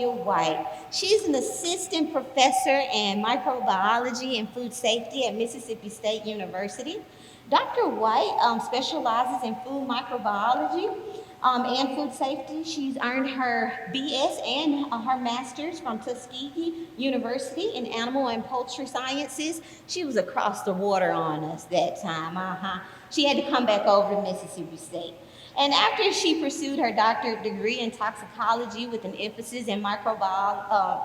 Shecoya White. She's an assistant professor in microbiology and food safety at Mississippi State University. Dr. White specializes in food microbiology and food safety. She's earned her BS and her master's from Tuskegee University in animal and poultry sciences. She was across the water on us that time. She had to come back over to Mississippi State. And after she pursued her doctorate degree in toxicology with an emphasis in microbial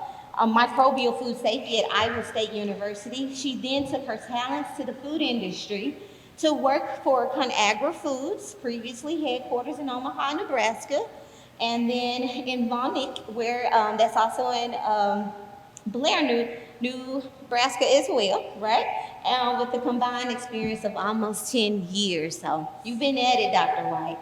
food safety at Iowa State University, she then took her talents to the food industry to work for ConAgra Foods, previously headquarters in Omaha, Nebraska, and then in Vonick, where that's also in Blair, Nebraska as well, right? With a combined experience of almost 10 years. So you've been at it, Dr. White.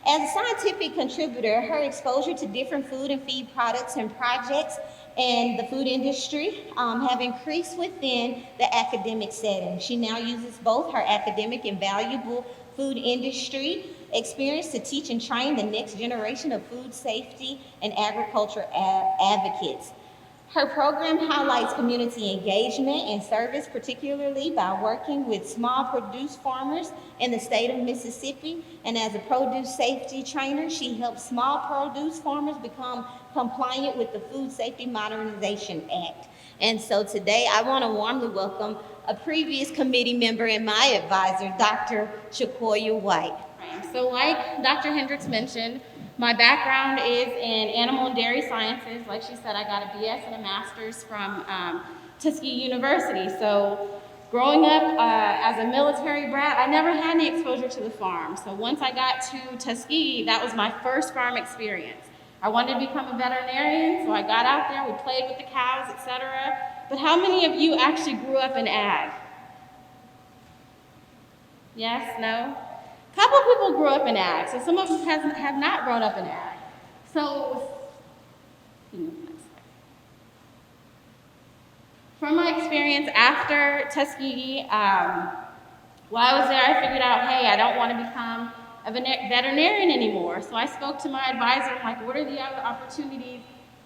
As a scientific contributor, her exposure to different food and feed products and projects in the food industry have increased within the academic setting. She now uses both her academic and valuable food industry experience to teach and train the next generation of food safety and agriculture advocates. Her program highlights community engagement and service, particularly by working with small produce farmers in the state of Mississippi. And as a produce safety trainer, she helps small produce farmers become compliant with the Food Safety Modernization Act. And so today I want to warmly welcome a previous committee member and my advisor, Dr. Shecoya White. So like Dr. Hendricks mentioned, my background is in animal and dairy sciences. Like she said, I got a BS and a master's from Tuskegee University. So growing up as a military brat, I never had any exposure to the farm. So once I got to Tuskegee, that was my first farm experience. I wanted to become a veterinarian, so I got out there, we played with the cows, etc. But how many of you actually grew up in ag? Yes, no? A couple of people grew up in ag, so some of us have not grown up in ag. So, from my experience after Tuskegee, while I was there, I figured out, hey, I don't want to become a veterinarian anymore. So I spoke to my advisor, I'm like, what are the other opportunities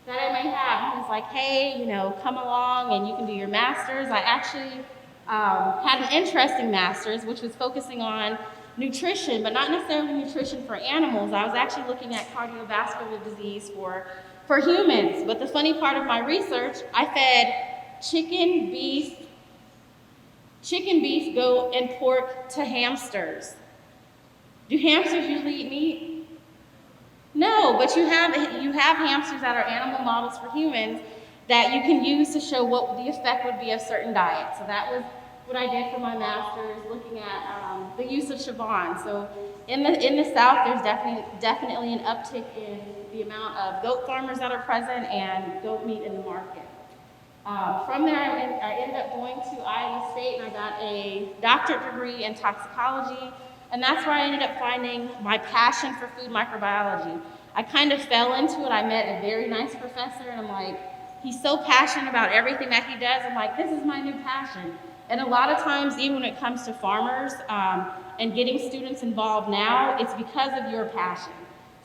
that I may have? And he was like, hey, come along and you can do your master's. I actually had an interesting master's, which was focusing on nutrition, but not necessarily nutrition for animals. I was actually looking at cardiovascular disease for humans. But the funny part of my research, I fed chicken, beef, goat, and pork to hamsters. Do hamsters usually eat meat? No, but you have hamsters that are animal models for humans that you can use to show what the effect would be of certain diets. So that was what I did for my master's, looking at the use of Siobhan. So in the South, there's definitely an uptick in the amount of goat farmers that are present and goat meat in the market. From there, I ended up going to Iowa State and I got a doctorate degree in toxicology, and that's where I ended up finding my passion for food microbiology. I kind of fell into it. I met a very nice professor and I'm like, he's so passionate about everything that he does. I'm like, this is my new passion. And a lot of times, even when it comes to farmers and getting students involved now, it's because of your passion.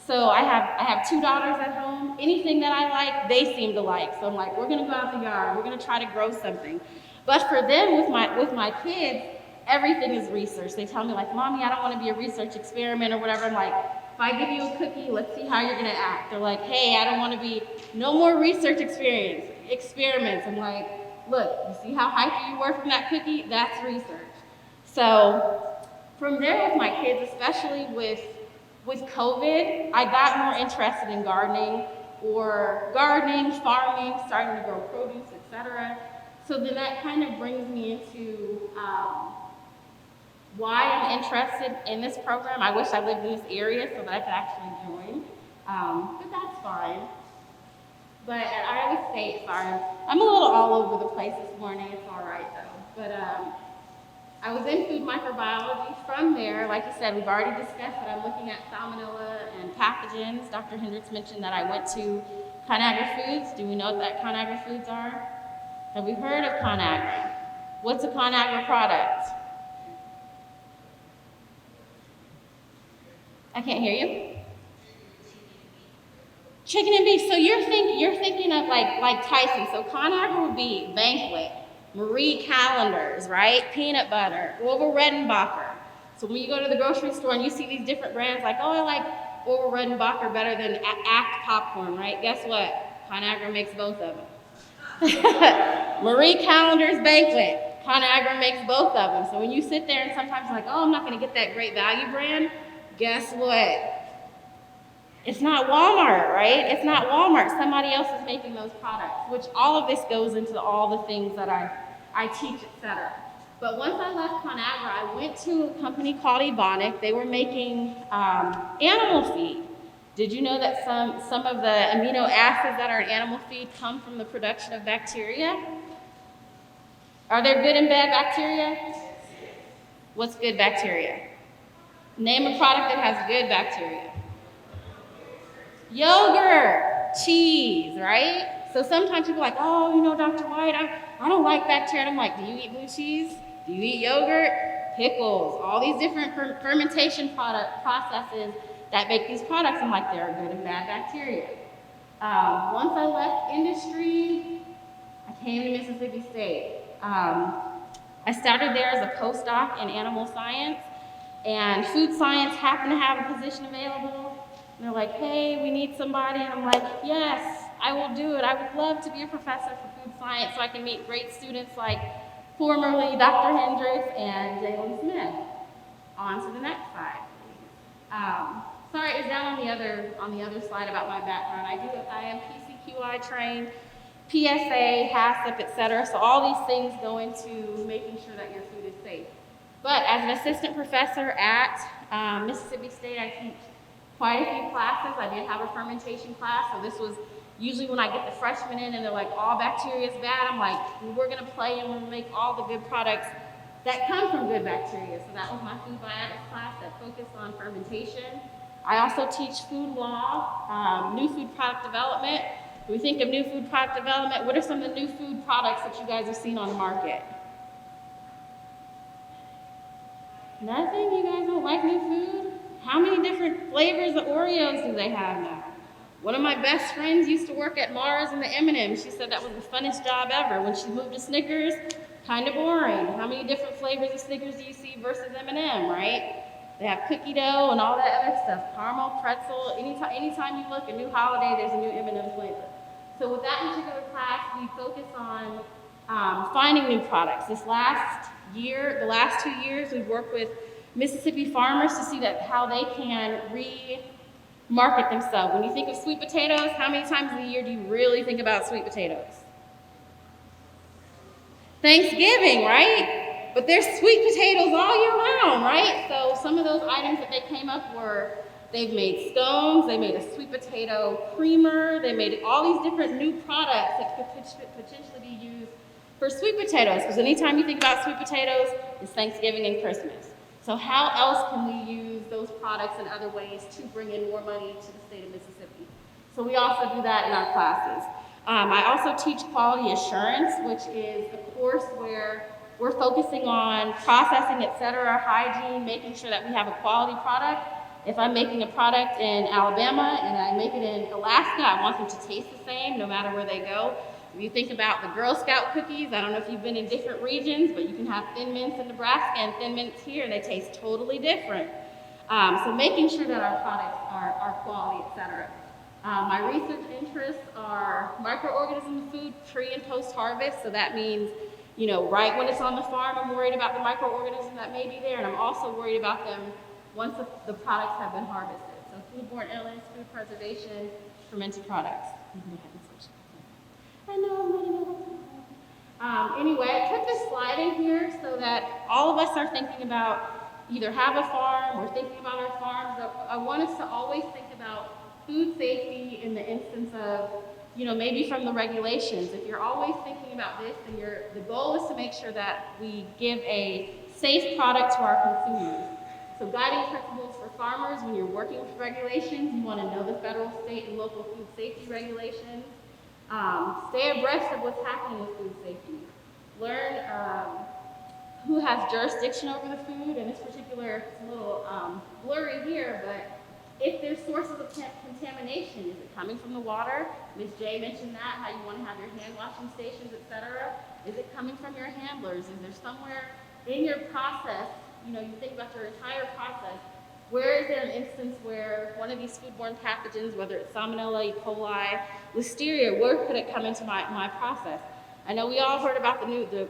So I have 2 daughters at home. Anything that I like, they seem to like. So I'm like, we're gonna go out in the yard, we're gonna try to grow something. But for them, with my kids, everything is research. They tell me like, Mommy, I don't wanna be a research experiment or whatever. I'm like, if I give you a cookie, let's see how you're gonna act. They're like, hey, I don't wanna be, no more research experiments. I'm like, look, you see how hyped you were from that cookie? That's research. So from there with my kids, especially with COVID, I got more interested in gardening, farming, starting to grow produce, etc. So then that kind of brings me into why I'm interested in this program. I wish I lived in this area so that I could actually join, but that's fine. But at Iowa State, sorry, I'm a little all over the place this morning. It's all right though. But I was in food microbiology. From there, like you said, we've already discussed that I'm looking at salmonella and pathogens. Dr. Hendricks mentioned that I went to ConAgra Foods. Do we know what that ConAgra Foods are? Have we heard of ConAgra? What's a ConAgra product? I can't hear you. Chicken and beef. So you're thinking of like Tyson. So ConAgra would be Banquet, Marie Callender's, right? Peanut butter, Orville Redenbacher. So when you go to the grocery store and you see these different brands, like, oh, I like Orville Redenbacher better than Act popcorn, right? Guess what? ConAgra makes both of them. Marie Callender's Banquet. ConAgra makes both of them. So when you sit there and sometimes you're like, oh, I'm not going to get that great value brand, guess what? It's not Walmart, right? It's not Walmart. Somebody else is making those products, which all of this goes into all the things that I teach, etc. But once I left ConAgra, I went to a company called Ebonic. They were making animal feed. Did you know that some of the amino acids that are in animal feed come from the production of bacteria? Are there good and bad bacteria? What's good bacteria? Name a product that has good bacteria. Yogurt, cheese, right? So sometimes people are like, oh, you know, Dr. White, I don't like bacteria. And I'm like, do you eat blue cheese? Do you eat yogurt? Pickles, all these different fermentation processes that make these products. I'm like, there are good and bad bacteria. Once I left industry, I came to Mississippi State. I started there as a postdoc in animal science, and food science happened to have a position available. And they're like, hey, we need somebody. And I'm like, yes, I will do it. I would love to be a professor for food science so I can meet great students like formerly Dr. Hendricks and Jalen Smith. On to the next slide. Sorry, it's down on the other slide about my background. I am PCQI trained, PSA, HACCP, etc. So all these things go into making sure that your food is safe. But as an assistant professor at Mississippi State, I teach quite a few classes. I did have a fermentation class, so this was usually when I get the freshmen in and they're like, all bacteria is bad. I'm like, we're gonna play and we're gonna make all the good products that come from good bacteria. So that was my food biotics class that focused on fermentation. I also teach food law, new food product development. When we think of new food product development, what are some of the new food products that you guys have seen on the market? Nothing? You guys don't like new food? How many different flavors of Oreos do they have now? One of my best friends used to work at Mars and the M&Ms. She said that was the funnest job ever. When she moved to Snickers, kind of boring. How many different flavors of Snickers do you see versus M&M, right? They have cookie dough and all that other stuff. Caramel, pretzel. Anytime you look, a new holiday, there's a new M&M flavor. So with that particular class, we focus on finding new products. This last year, the last 2 years, we've worked with Mississippi farmers to see that how they can market themselves. When you think of sweet potatoes, how many times a year do you really think about sweet potatoes? Thanksgiving, right? But there's sweet potatoes all year round, right? So some of those items that they came up were, they've made scones, they made a sweet potato creamer, they made all these different new products that could potentially be used for sweet potatoes. Because anytime you think about sweet potatoes, it's Thanksgiving and Christmas. So how else can we use those products in other ways to bring in more money to the state of Mississippi? So we also do that in our classes. I also teach quality assurance, which is a course where we're focusing on processing, etc., hygiene, making sure that we have a quality product. If I'm making a product in Alabama and I make it in Alaska, I want them to taste the same no matter where they go. If you think about the Girl Scout cookies, I don't know if you've been in different regions, but you can have Thin Mints in Nebraska and Thin Mints here, and they taste totally different. So making sure that our products are quality, etc. My research interests are microorganism food pre and post harvest. So that means, you know, right when it's on the farm, I'm worried about the microorganism that may be there, and I'm also worried about them once the products have been harvested. So foodborne illness, food preservation, fermented products. I know I'm running out of time. Anyway, I put this slide in here so that all of us are thinking about either have a farm or thinking about our farms. I want us to always think about food safety in the instance of, you know, maybe from the regulations. If you're always thinking about this, then the goal is to make sure that we give a safe product to our consumers. So guiding principles for farmers, when you're working with regulations, you want to know the federal, state, and local food safety regulations. Stay abreast of what's happening with food safety. Learn who has jurisdiction over the food. In this particular, it's a little blurry here, but if there's sources of contamination, is it coming from the water? Ms. J mentioned that, how you want to have your hand washing stations, etc. Is it coming from your handlers? Is there somewhere in your process, you know, you think about your entire process, where is there an instance where one of these foodborne pathogens, whether it's Salmonella, E. coli, Listeria, where could it come into my process? I know we all heard about the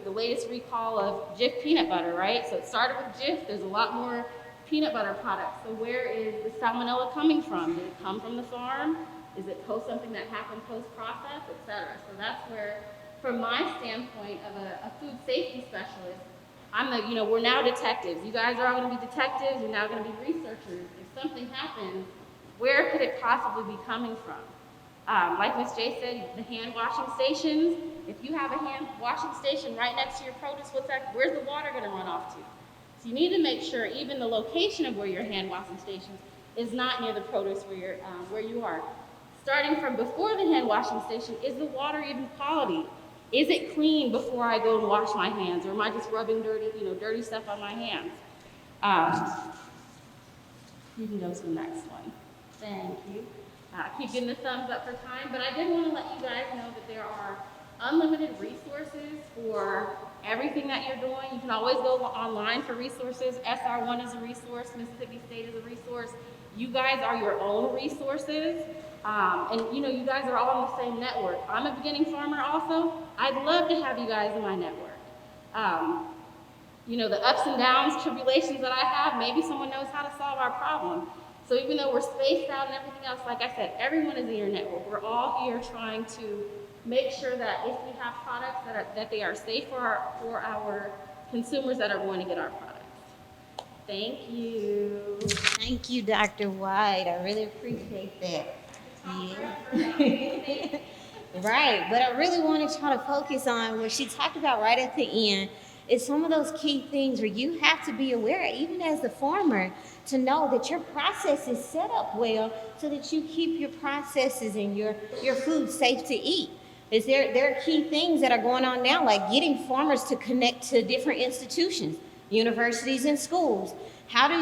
latest recall of Jif peanut butter, right? So it started with Jif, there's a lot more peanut butter products. So where is the Salmonella coming from? Did it come from the farm? Is it something that happened post-process, et cetera? So that's where, from my standpoint of a food safety specialist, we're now detectives. You guys are all going to be detectives. You're now going to be researchers. If something happens, where could it possibly be coming from? Like Ms. J said, the hand washing stations. If you have a hand washing station right next to your produce, where's the water going to run off to? So you need to make sure even the location of where your hand washing stations is not near the produce where you are. Starting from before the hand washing station, is the water even quality? Is it clean before I go and wash my hands, or am I just rubbing dirty stuff on my hands? You can go to the next one. Thank you. Keep getting the thumbs up for time, but I did want to let you guys know that there are unlimited resources for everything that you're doing. You can always go online for resources. SR1 is a resource. Mississippi State is a resource. You guys are your own resources. And you guys are all in the same network. I'm a beginning farmer also. I'd love to have you guys in my network. The ups and downs, tribulations that I have, maybe someone knows how to solve our problem. So even though we're spaced out and everything else, like I said, everyone is in your network. We're all here trying to make sure that if we have products that they are safe for our consumers that are going to get our products. Thank you. Thank you, Dr. White. I really appreciate that. Yeah. Right, but I really want to try to focus on what she talked about right at the end. Is some of those key things where you have to be aware, even as the farmer, to know that your process is set up well so that you keep your processes and your food safe to eat. There are key things that are going on now, like getting farmers to connect to different institutions, universities and schools. How do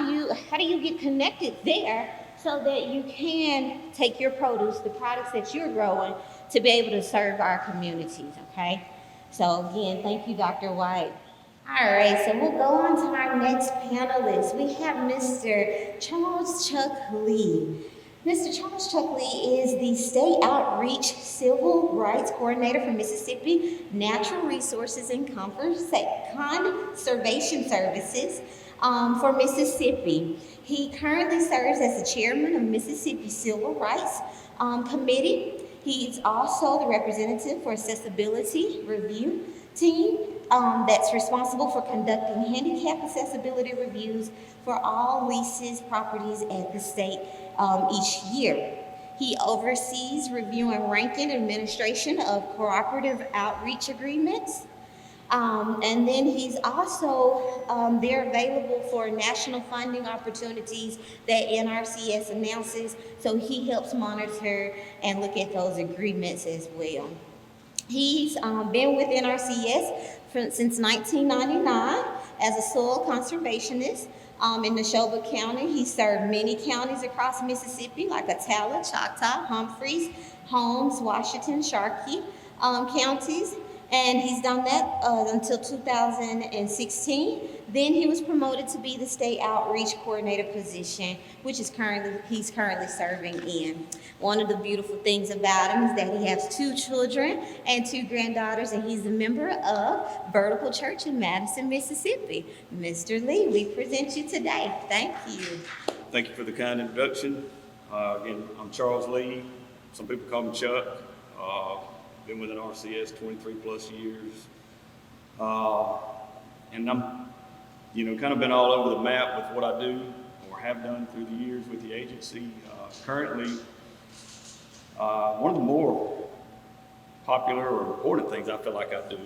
you get connected there so that you can take your produce, the products that you're growing, to be able to serve our communities, okay? So again, thank you, Dr. White. All right, so we'll go on to our next panelist. We have Mr. Charles Chuck Lee. Mr. Charles Chuck Lee is the State Outreach Civil Rights Coordinator for Mississippi Natural Resources and Conservation Services for Mississippi. He currently serves as the chairman of Mississippi Civil Rights Committee. He's also the representative for Accessibility Review Team that's responsible for conducting handicap accessibility reviews for all leases properties at the state each year. He oversees review and ranking administration of cooperative outreach agreements. And then he's also, they're available for national funding opportunities that NRCS announces, so he helps monitor and look at those agreements as well. He's been with NRCS since 1999 as a soil conservationist in Neshoba County. He served many counties across Mississippi, like Attala, Choctaw, Humphreys, Holmes, Washington, Sharkey counties. And he's done that until 2016. Then he was promoted to be the State Outreach Coordinator position, which he's currently serving in. One of the beautiful things about him is that he has 2 children and 2 granddaughters, and he's a member of Vertical Church in Madison, Mississippi. Mr. Lee, we present you today. Thank you. Thank you for the kind introduction. Again, I'm Charles Lee. Some people call me Chuck. Been with an RCS 23 plus years. And I'm, kind of been all over the map with what I do or have done through the years with the agency. Currently, one of the more popular or important things I feel like I do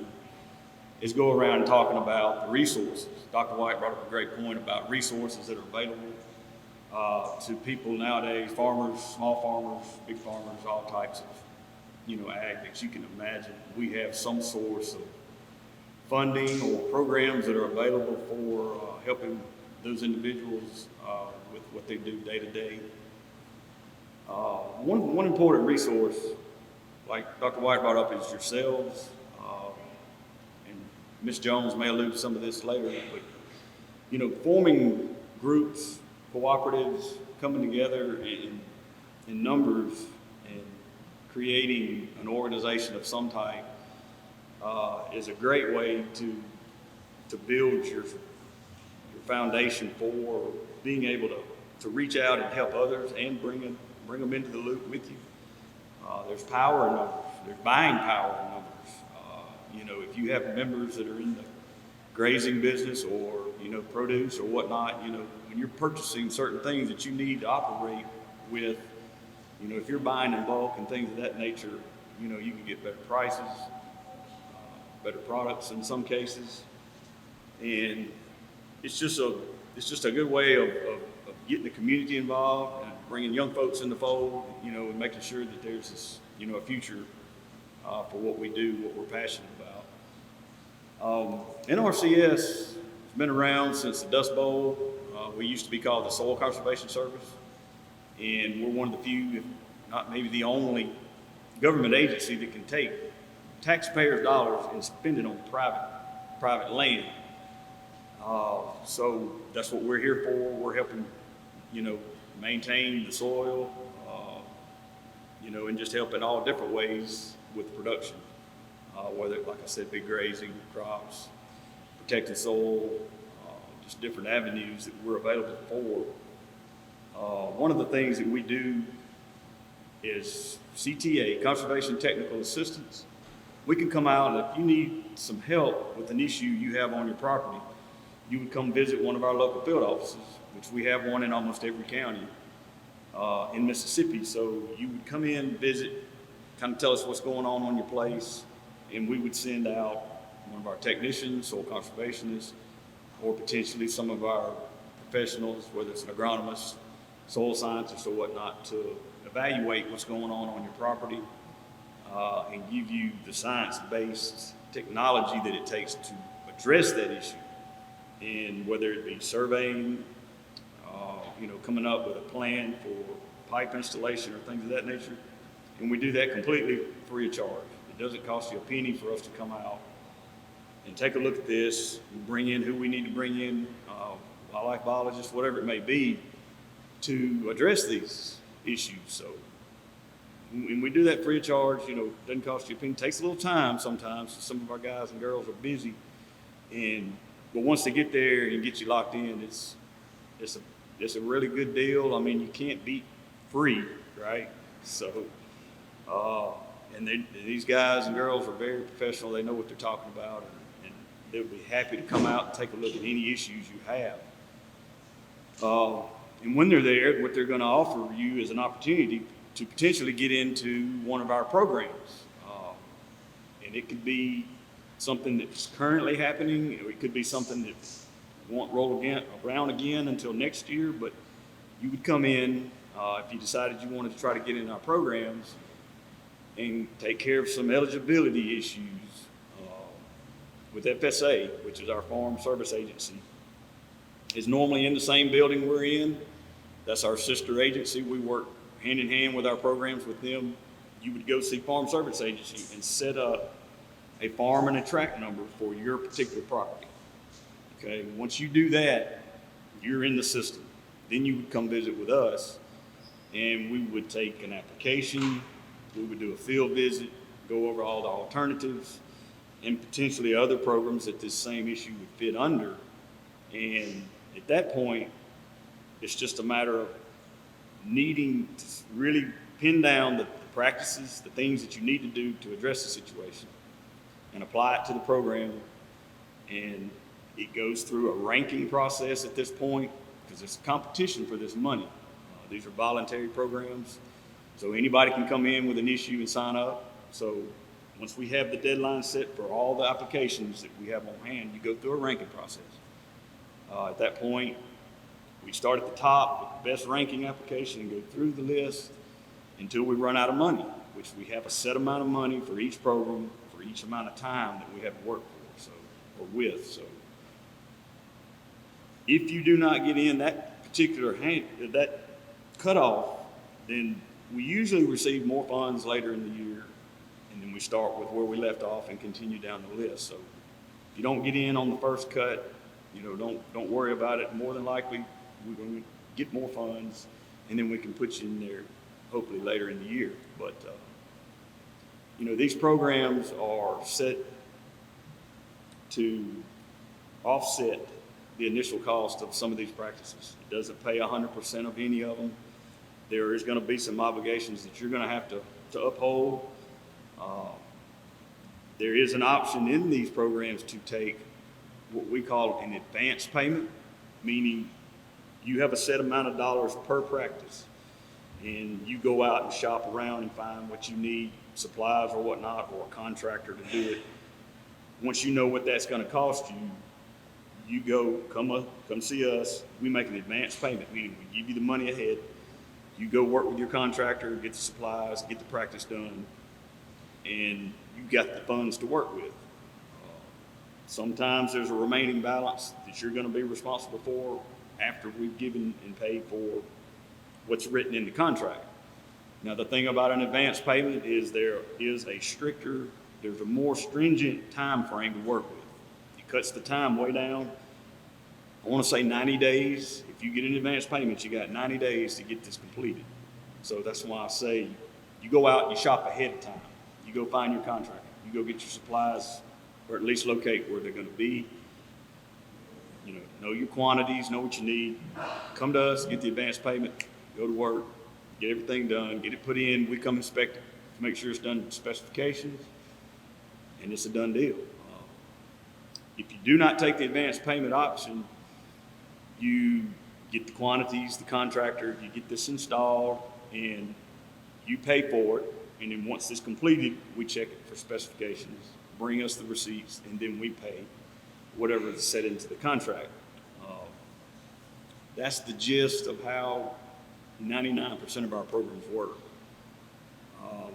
is go around talking about the resources. Dr. White brought up a great point about resources that are available to people nowadays, farmers, small farmers, big farmers, all types of ag that you can imagine. We have some source of funding or programs that are available for helping those individuals with what they do day to day. One important resource, like Dr. White brought up, is yourselves. And Ms. Jones may allude to some of this later, but forming groups, cooperatives, coming together in numbers and creating an organization of some type is a great way to build your foundation for being able to reach out and help others and bring them into the loop with you. There's power in numbers. There's buying power in numbers. If you have members that are in the grazing business or produce or whatnot, when you're purchasing certain things that you need to operate with, if you're buying in bulk and things of that nature, you can get better prices, better products in some cases, and it's just a good way of getting the community involved and bringing young folks in the fold, and making sure that there's this, a future for what we do, what we're passionate about. NRCS has been around since the Dust Bowl. We used to be called the Soil Conservation Service, and we're one of the few, if not maybe the only, government agency that can take taxpayers' dollars and spend it on private land. So that's what we're here for. We're helping, maintain the soil, and just help in all different ways with production. Whether, like I said, be grazing, crops, protected soil, just different avenues that we're available for. One of the things that we do is CTA, Conservation Technical Assistance. We can come out, and if you need some help with an issue you have on your property, you would come visit one of our local field offices, which we have one in almost every county in Mississippi. So you would come in, visit, kind of tell us what's going on your place, and we would send out one of our technicians, soil conservationists, or potentially some of our professionals, whether it's an agronomist, soil scientist, or whatnot, to evaluate what's going on your property and give you the science-based technology that it takes to address that issue. And whether it be surveying, coming up with a plan for pipe installation or things of that nature. And we do that completely free of charge. It doesn't cost you a penny for us to come out and take a look at this, bring in who we need to bring in, wildlife biologists, whatever it may be, to address these issues. So, and we do that free of charge. Doesn't cost you a penny. Takes a little time sometimes. Some of our guys and girls are busy, but once they get there and get you locked in, it's a really good deal. I mean, you can't beat free, right? So, and these guys and girls are very professional. They know what they're talking about, and they'll be happy to come out and take a look at any issues you have. And when they're there, what they're going to offer you is an opportunity to potentially get into one of our programs. And it could be something that's currently happening, or it could be something that won't roll around again until next year, but you would come in if you decided you wanted to try to get in our programs and take care of some eligibility issues with FSA, which is our Farm Service Agency. It's normally in the same building we're in. That's our sister agency. We work hand in hand with our programs with them. You would go see Farm Service Agency and set up a farm and a tract number for your particular property. Okay, once you do that, you're in the system. Then you would come visit with us, and we would take an application, we would do a field visit, go over all the alternatives, and potentially other programs that this same issue would fit under. And at that point, it's just a matter of needing to really pin down the practices, the things that you need to do to address the situation, and apply it to the program. And it goes through a ranking process at this point, because there's a competition for this money. These are voluntary programs, so anybody can come in with an issue and sign up. So once we have the deadline set for all the applications that we have on hand, you go through a ranking process. At that point, we start at the top with the best ranking application and go through the list until we run out of money, which we have a set amount of money for each program for each amount of time that we have to work for, So if you do not get in that particular that cutoff, then we usually receive more funds later in the year, and then we start with where we left off and continue down the list. So if you don't get in on the first cut, don't worry about it. More than likely, we're going to get more funds, and then we can put you in there hopefully later in the year. But these programs are set to offset the initial cost of some of these practices. It doesn't pay 100% of any of them. There is going to be some obligations that you're going to have to uphold. There is an option in these programs to take what we call an advance payment, meaning you have a set amount of dollars per practice, and you go out and shop around and find what you need, supplies or whatnot, or a contractor to do it. Once you know what that's going to cost you, you go, come see us. We make an advance payment, meaning we give you the money ahead. You go work with your contractor, get the supplies, get the practice done, and you got the funds to work with. Sometimes there's a remaining balance that you're going to be responsible for after we've given and paid for what's written in the contract. Now, the thing about an advance payment is there's a more stringent time frame to work with. It cuts the time way down. I want to say 90 days. If you get an advance payment, you got 90 days to get this completed. So that's why I say you go out and you shop ahead of time. You go find your contractor. You go get your supplies, or at least locate where they're going to be. Know your quantities, know what you need. Come to us, get the advance payment, go to work, get everything done, get it put in. We come inspect it to make sure it's done to specifications, and it's a done deal. If you do not take the advance payment option, you get the quantities, the contractor, you get this installed, and you pay for it. And then once it's completed, we check it for specifications, bring us the receipts, and then we pay whatever is set into the contract. That's the gist of how 99% of our programs work.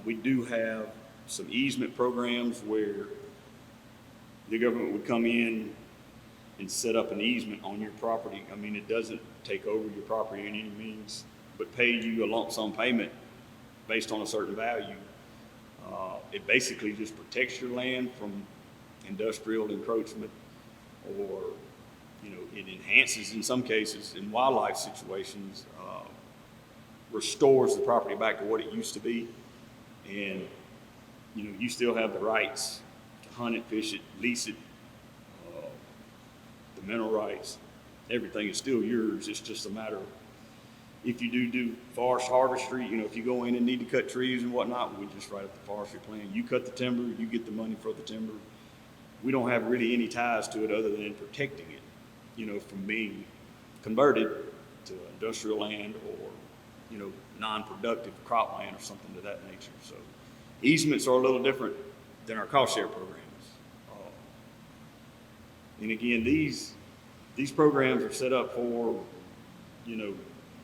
We do have some easement programs where the government would come in and set up an easement on your property. I mean, it doesn't take over your property in any means, but pay you a lump sum payment based on a certain value. It basically just protects your land from industrial encroachment, or it enhances, in some cases, in wildlife situations, restores the property back to what it used to be. And you still have the rights to hunt it, fish it, lease it, the mineral rights. Everything is still yours. It's just a matter of, if you do forest harvestry, if you go in and need to cut trees and whatnot, we just write up the forestry plan. You cut the timber, you get the money for the timber. We don't have really any ties to it other than protecting it, from being converted to industrial land or, non-productive cropland or something of that nature. So easements are a little different than our cost share programs. And again, these programs are set up for,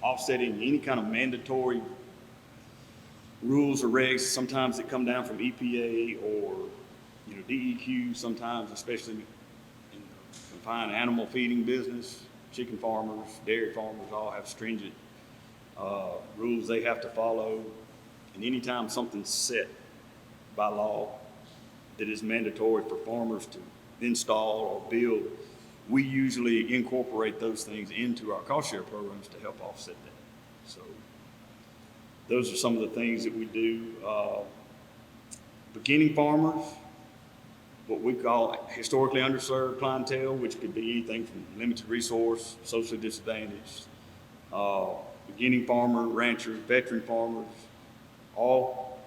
offsetting any kind of mandatory rules or regs, sometimes that come down from EPA or, DEQ, sometimes, especially in the confined animal feeding business. Chicken farmers, dairy farmers all have stringent rules they have to follow. And anytime something's set by law that is mandatory for farmers to install or build, we usually incorporate those things into our cost share programs to help offset that. So those are some of the things that we do. Beginning farmers, what we call historically underserved clientele, which could be anything from limited resource, socially disadvantaged, beginning farmer, ranchers, veteran farmers, all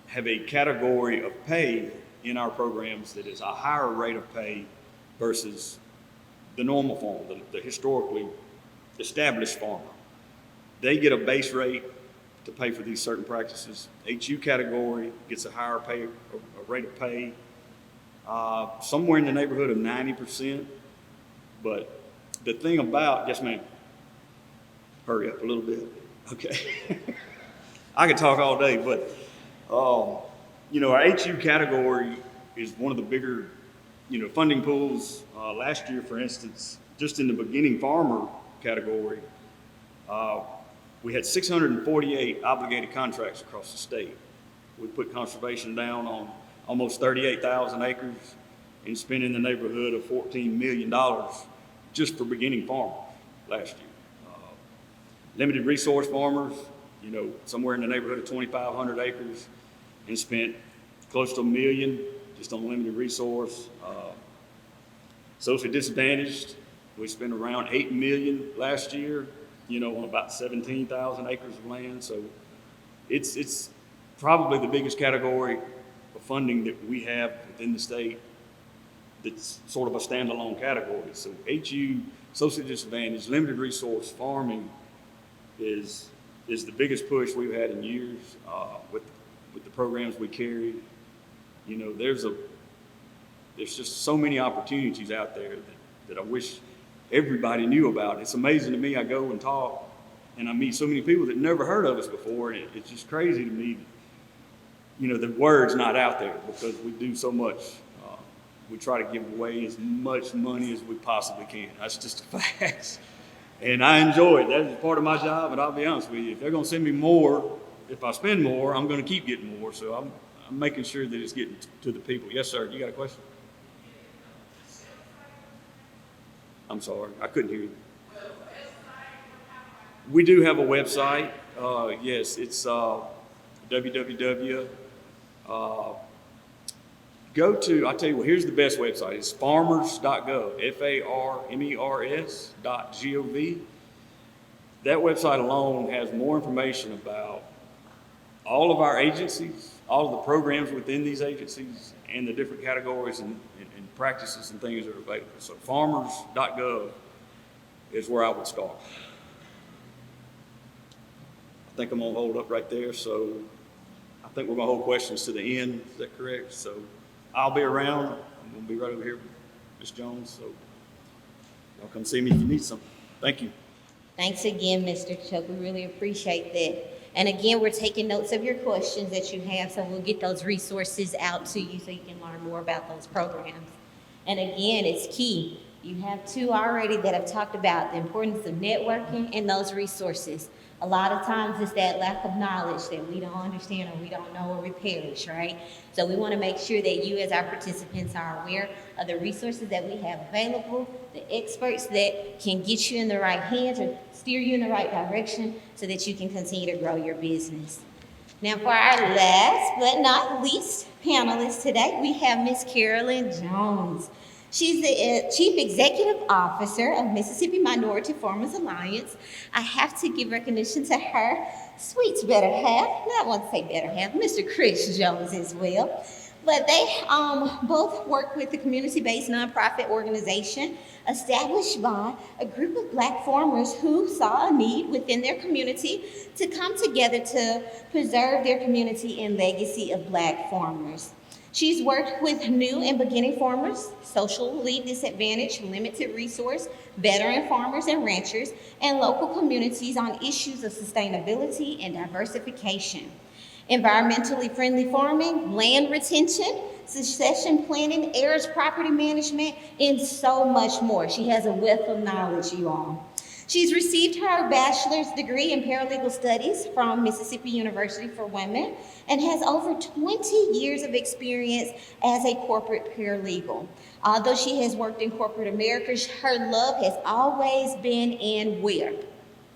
have a category of pay in our programs that is a higher rate of pay versus the normal farmer, the historically established farmer. They get a base rate to pay for these certain practices. HU category gets a higher pay, a rate of pay, somewhere in the neighborhood of 90%. But the thing about, yes ma'am, hurry up a little bit, okay. I could talk all day, but our HU category is one of the bigger funding pools. Last year, for instance, just in the beginning farmer category, We had 648 obligated contracts across the state. We put conservation down on almost 38,000 acres and spent in the neighborhood of $14 million just for beginning farmers last year. Limited resource farmers, somewhere in the neighborhood of 2,500 acres, and spent close to $1 million just on limited resource. Socially disadvantaged, we spent around $8 million last year, on about 17,000 acres of land. So it's probably the biggest category of funding that we have within the state that's sort of a standalone category. So HU, socially disadvantaged, limited resource farming is the biggest push we've had in years with the programs we carry. There's just so many opportunities out there that I wish everybody knew about. It's amazing to me. I go and talk, and I meet so many people that never heard of us before, and it's just crazy to me. The word's not out there because we do so much. We try to give away as much money as we possibly can. That's just a fact. And I enjoy it. That is part of my job, and I'll be honest with you, if they're going to send me more, if I spend more, I'm going to keep getting more. So I'm making sure that it's getting to the people. Yes, sir. You got a question? I'm sorry. I couldn't hear you. We do have a website. Yes, it's www. I'll tell you what, here's the best website. It's farmers.gov, farmers.gov. That website alone has more information about all of our agencies, all of the programs within these agencies, and the different categories and practices and things that are available. So farmers.gov is where I would start. I think I'm going to hold up right there. So I think we're going to hold questions to the end. Is that correct? So I'll be around. I'm going to be right over here with Ms. Jones. So y'all come see me if you need something. Thank you. Thanks again, Mr. Chuck. We really appreciate that. And again, we're taking notes of your questions that you have, so we'll get those resources out to you so you can learn more about those programs. And again, it's key. You have two already that have talked about the importance of networking and those resources. A lot of times it's that lack of knowledge that we don't understand or we don't know or we perish, right? So we want to make sure that you as our participants are aware of the resources that we have available, the experts that can get you in the right hands or steer you in the right direction so that you can continue to grow your business. Now for our last but not least panelist today, we have Miss Carolyn Jones. She's the Chief Executive Officer of Mississippi Minority Farmers Alliance. I have to give recognition to her sweet better half, I won't say better half, Mr. Chris Jones as well. But they both work with the community-based nonprofit organization established by a group of Black farmers who saw a need within their community to come together to preserve their community and legacy of Black farmers. She's worked with new and beginning farmers, socially disadvantaged, limited resource, veteran farmers and ranchers, and local communities on issues of sustainability and diversification. Environmentally friendly farming, land retention, succession planning, heirs property management, and so much more. She has a wealth of knowledge, you all. She's received her bachelor's degree in paralegal studies from Mississippi University for Women and has over 20 years of experience as a corporate paralegal. Although she has worked in corporate America, her love has always been in where?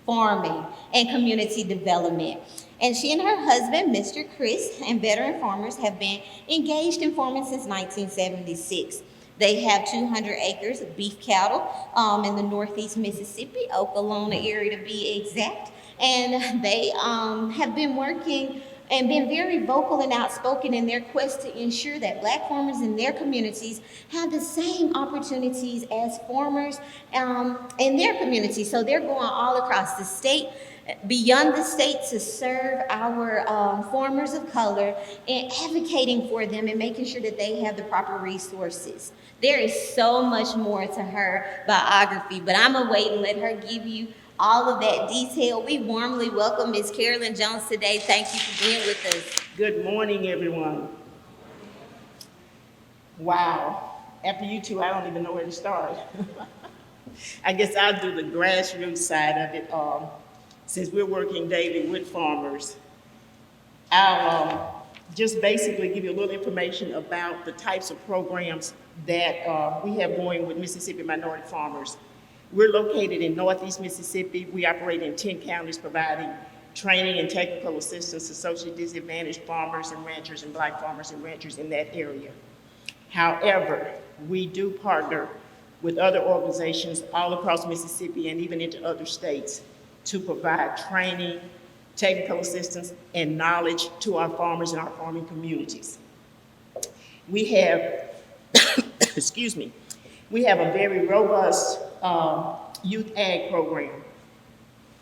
Farming and community development. And she and her husband, Mr. Chris, and veteran farmers have been engaged in farming since 1976. They have 200 acres of beef cattle in the northeast Mississippi, Oklahoma area to be exact. And they have been working and been very vocal and outspoken in their quest to ensure that Black farmers in their communities have the same opportunities as farmers in their communities. So they're going all across the state, beyond the state, to serve our farmers of color and advocating for them and making sure that they have the proper resources. There is so much more to her biography, but I'm gonna wait and let her give you all of that detail. We warmly welcome Ms. Carolyn Jones today. Thank you for being with us. Good morning, everyone. Wow. After you two, I don't even know where to start. I guess I'll do the grassroots side of it. since we're working daily with farmers, I'll just basically give you a little information about the types of programs that we have going with Mississippi minority farmers. We're located in Northeast Mississippi. We operate in 10 counties providing training and technical assistance to socially disadvantaged farmers and ranchers and Black farmers and ranchers in that area. However, we do partner with other organizations all across Mississippi and even into other states to provide training, technical assistance, and knowledge to our farmers and our farming communities. We have, excuse me, we have a very robust youth ag program.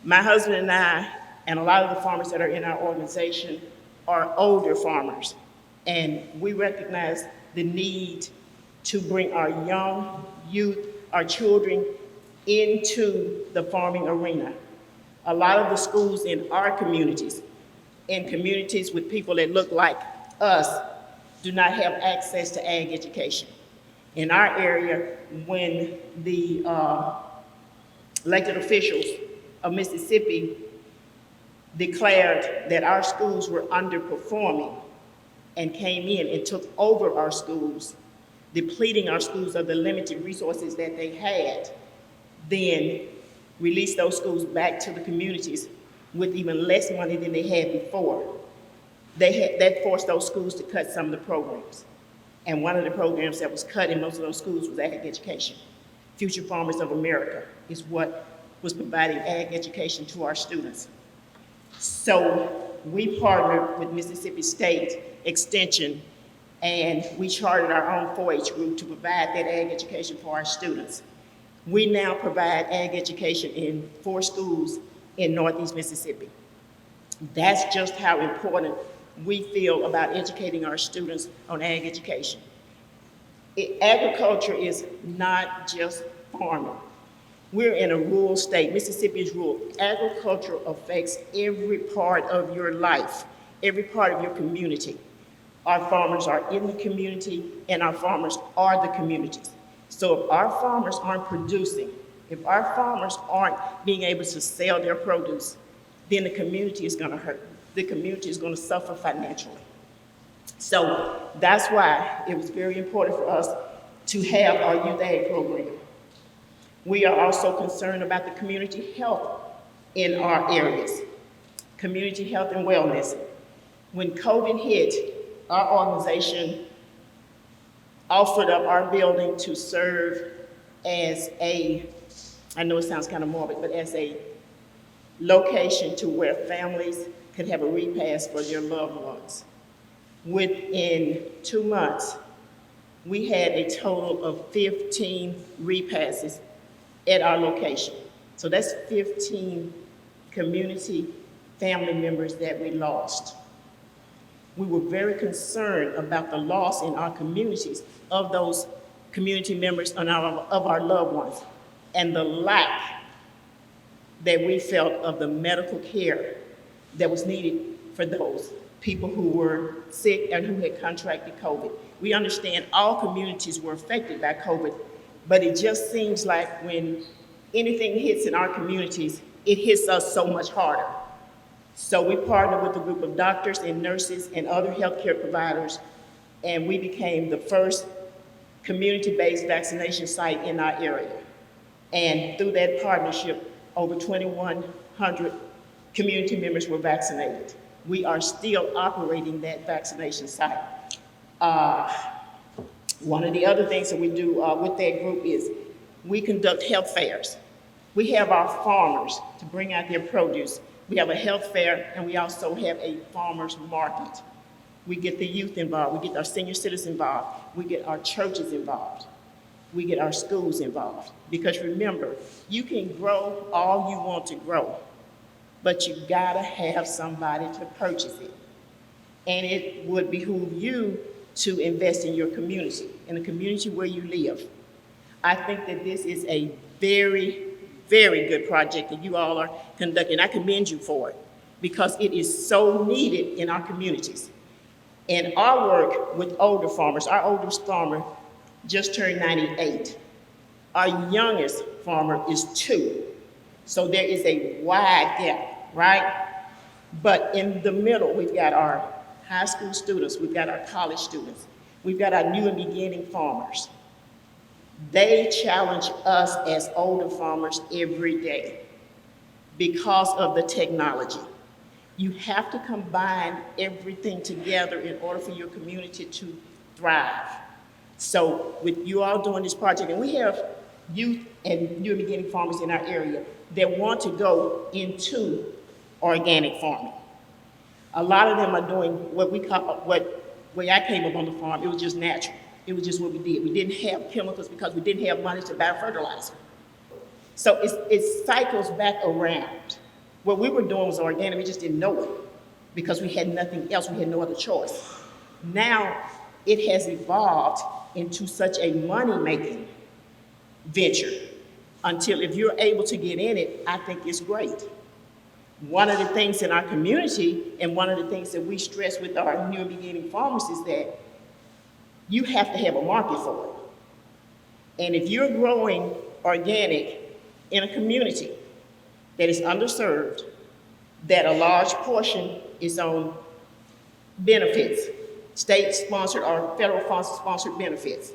My husband and I, and a lot of the farmers that are in our organization, are older farmers. And we recognize the need to bring our young youth, our children, into the farming arena. A lot of the schools in our communities, in communities with people that look like us, do not have access to ag education. In our area, when the elected officials of Mississippi declared that our schools were underperforming and came in and took over our schools, depleting our schools of the limited resources that they had, then released those schools back to the communities with even less money than they had before. That forced those schools to cut some of the programs. And one of the programs that was cut in most of those schools was ag education. Future Farmers of America is what was providing ag education to our students. So we partnered with Mississippi State Extension, and we chartered our own 4-H group to provide that ag education for our students. We now provide ag education in 4 schools in Northeast Mississippi. That's just how important we feel about educating our students on ag education. Agriculture is not just farming. We're in a rural state. Mississippi is rural. Agriculture affects every part of your life, every part of your community. Our farmers are in the community, and our farmers are the communities. So if our farmers aren't producing, if our farmers aren't being able to sell their produce, then the community is going to hurt. The community is going to suffer financially. So that's why it was very important for us to have our youth ag program. We are also concerned about the community health in our areas, community health and wellness. When COVID hit, our organization offered up our building to serve as a, I know it sounds kind of morbid, but as a location to where families could have a repast for their loved ones. Within 2 months, we had a total of 15 repasses at our location. So that's 15 community family members that we lost. We were very concerned about the loss in our communities of those community members and of our loved ones, and the lack that we felt of the medical care that was needed for those people who were sick and who had contracted COVID. We understand all communities were affected by COVID, but it just seems like when anything hits in our communities, it hits us so much harder. So we partnered with a group of doctors and nurses and other healthcare providers, and we became the first community-based vaccination site in our area. And through that partnership, over 2,100 community members were vaccinated. We are still operating that vaccination site. One of the other things that we do with that group is we conduct health fairs. We have our farmers to bring out their produce. We have a health fair, and we also have a farmers market. We get the youth involved. We get our senior citizens involved. We get our churches involved. We get our schools involved. Because remember, you can grow all you want to grow, but you gotta have somebody to purchase it. And it would behoove you to invest in your community, in the community where you live. I think that this is a very, very good project that you all are conducting. I commend you for it because it is so needed in our communities. And our work with older farmers, our oldest farmer just turned 98. Our youngest farmer is 2. So there is a wide gap right? But in the middle, we've got our high school students, we've got our college students, we've got our new and beginning farmers. They challenge us as older farmers every day because of the technology. You have to combine everything together in order for your community to thrive. So with you all doing this project, and we have youth and new and beginning farmers in our area that want to go into organic farming. A lot of them are doing what we call, way I came up on the farm, it was just natural. It was just what we did. We didn't have chemicals because we didn't have money to buy fertilizer. So it cycles back around. What we were doing was organic, we just didn't know it because we had nothing else, we had no other choice. Now it has evolved into such a money-making venture until if you're able to get in it, I think it's great. One of the things in our community and one of the things that we stress with our new and beginning farmers is that you have to have a market for it. And if you're growing organic in a community that is underserved, that a large portion is on benefits, state-sponsored or federal-sponsored benefits.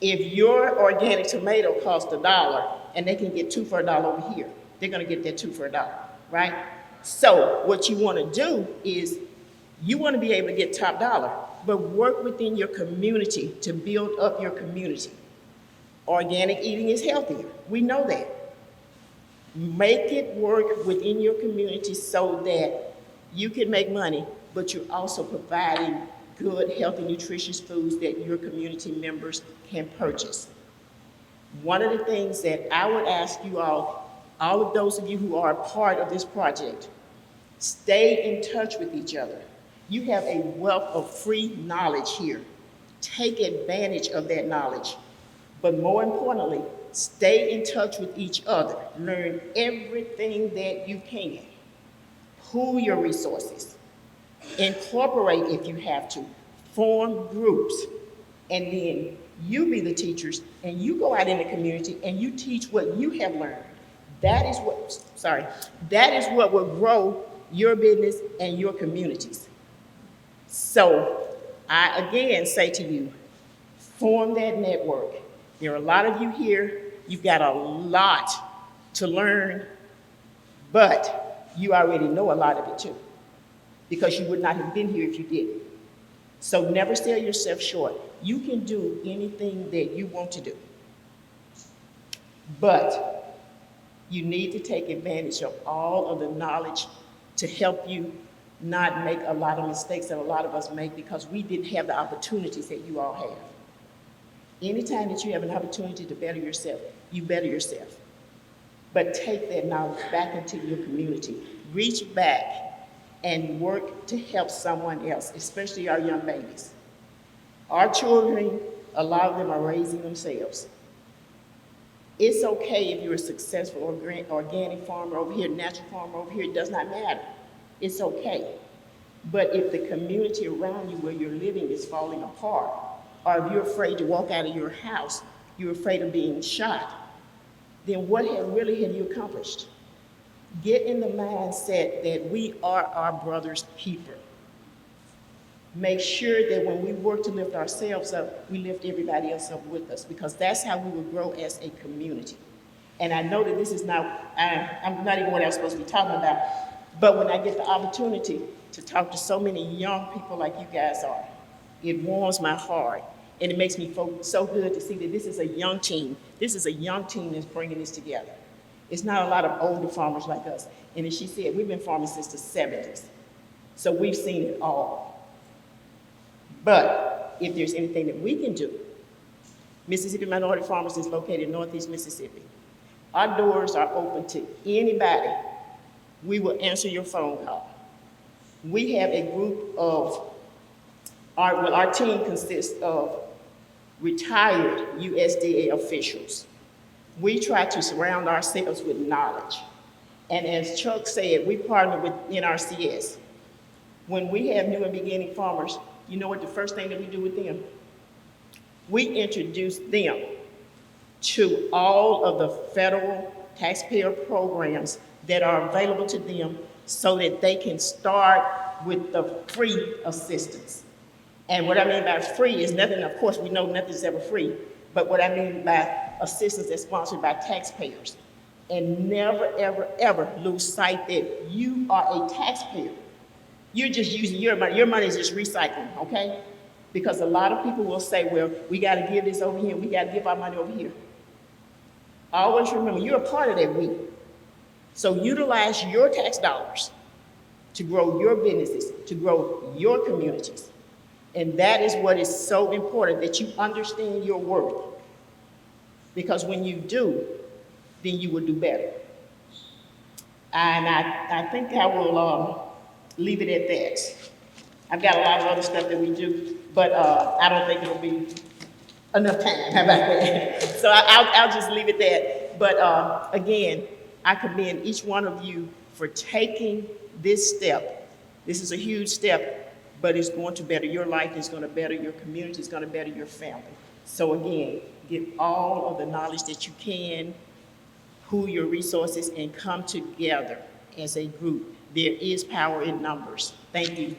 If your organic tomato costs $1 and they can get 2 for $1 over here, they're gonna get that 2 for $1, right? So what you wanna do is you wanna be able to get top dollar, but work within your community to build up your community. Organic eating is healthier, we know that. Make it work within your community so that you can make money, but you're also providing good, healthy, nutritious foods that your community members can purchase. One of the things that I would ask you all of those of you who are a part of this project, stay in touch with each other. You have a wealth of free knowledge here. Take advantage of that knowledge. But more importantly, stay in touch with each other. Learn everything that you can. Pool your resources. Incorporate if you have to. Form groups. And then you be the teachers and you go out in the community and you teach what you have learned. That is what will grow your business and your communities. So I again say to you, form that network. There are a lot of you here, you've got a lot to learn, but you already know a lot of it too, because you would not have been here if you didn't. So never sell yourself short. You can do anything that you want to do, but you need to take advantage of all of the knowledge to help you not make a lot of mistakes that a lot of us make because we didn't have the opportunities that you all have. Anytime that you have an opportunity to better yourself, you better yourself. But take that knowledge back into your community. Reach back and work to help someone else, especially our young babies. Our children, a lot of them are raising themselves. It's okay if you're a successful organic farmer over here, natural farmer over here, it does not matter. It's okay. But if the community around you where you're living is falling apart, or if you're afraid to walk out of your house, you're afraid of being shot, then what really have you accomplished? Get in the mindset that we are our brother's keeper. Make sure that when we work to lift ourselves up, we lift everybody else up with us, because that's how we will grow as a community. And I know that this is not, I'm not even what I was supposed to be talking about, but when I get the opportunity to talk to so many young people like you guys are, it warms my heart. And it makes me feel so good to see that this is a young team. This is a young team that's bringing this together. It's not a lot of older farmers like us. And as she said, we've been farming since the 70s. So we've seen it all. But if there's anything that we can do, Mississippi Minority Farmers is located in Northeast Mississippi. Our doors are open to anybody. We will answer your phone call. We have a group of, our team consists of retired USDA officials. We try to surround ourselves with knowledge. And as Chuck said, we partner with NRCS. When we have new and beginning farmers, you know what the first thing that we do with them? We introduce them to all of the federal taxpayer programs that are available to them so that they can start with the free assistance. And what I mean by free is nothing, of course, we know nothing's ever free, but what I mean by assistance that's sponsored by taxpayers. And never, ever, ever lose sight that you are a taxpayer. You're just using your money. Your money is just recycling, okay? Because a lot of people will say, well, we got to give this over here, we got to give our money over here. Always remember, you're a part of that we. So utilize your tax dollars to grow your businesses, to grow your communities. And that is what is so important, that you understand your worth. Because when you do, then you will do better. And I think I will leave it at that. I've got a lot of other stuff that we do, but I don't think it'll be enough time. How about that? So I'll just leave it there. But again, I commend each one of you for taking this step. This is a huge step, but it's going to better your life, it's going to better your community, it's going to better your family. So again, get all of the knowledge that you can, pool your resources, and come together as a group. There is power in numbers. Thank you.